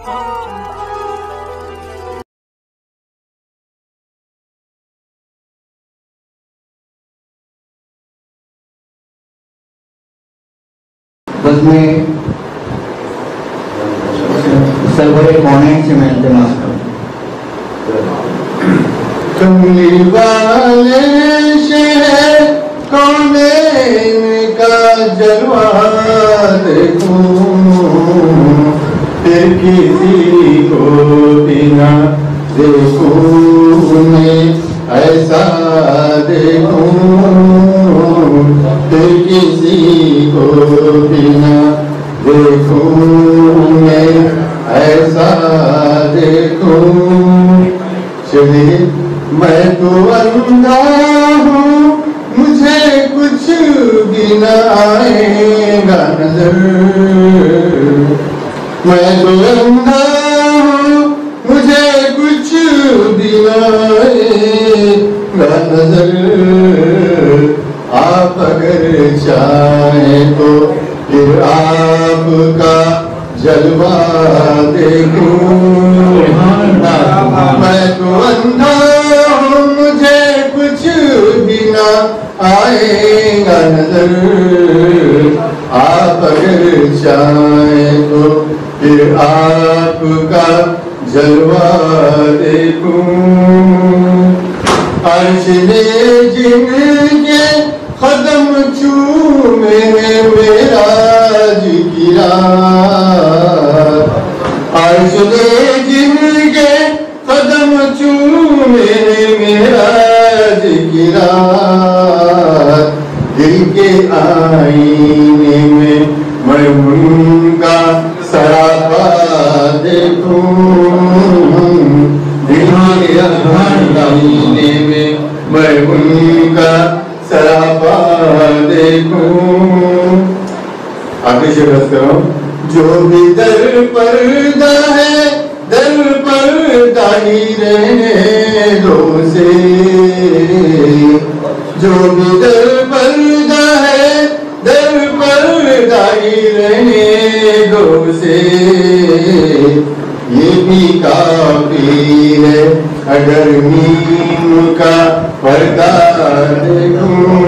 बस में सर्वरे कॉन्वेंट से मिलते मास्टर कमली वाले शहर कौनेन का जलवा देखूं, फिर किसी को बिना देखूं मैं ऐसा देखूं, फिर किसी को बिना देखूं मैं ऐसा देखूं। चलिए मैं तो अंधा हूँ, मुझे कुछ भी न आएगा नजर। मैं तो अंधा हूँ, मुझे कुछ भी न आएगा नजर। आप अगर चाहें तो फिर आपका जलवा देखूं। मैं तो अंधा हूँ, मुझे कुछ भी ना आएगा नजर। आप अगर चाहें तो फिर आपका जलवा देखूं। अर्श ने जिनके कदम चूमे मेराज की रात, अर्श ने जिनके कदम चूमे मेराज की रात, दिल के आईने में मैं उनका सरापा देखूं। दिल के आईने में मैं उनका सरापा देखूं। आखिरी शेर बस करो। जो भी दर पर्दा है, दर पर्दा ही रहने दो से। जो भी दर पर्दा है, दर पर्दा ही रहने दो से। ये भी काफी है अगर नीम का पर्दा देखूं।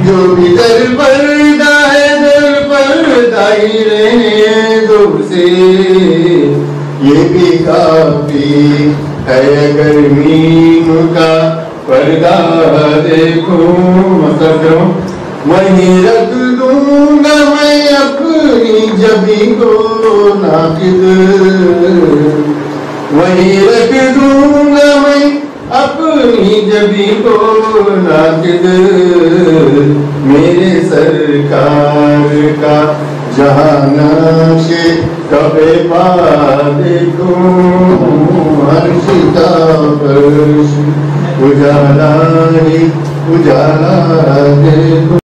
जो भी दर पर्दा है, दर पर्दा ही रहने दो से। ये भी काफी है अगर नीम का पर्दा देखूं। मतलब करो, वहीं रख दूंगा मैं अपनी जबी को नाकिद। वहीं रख दूंगा मैं अपनी जबी को नाकिद। मेरे सरकार का जहाँ नक्शे कबे पा देखूं। हर्षिता पर उजाला ही उजाला देखूं।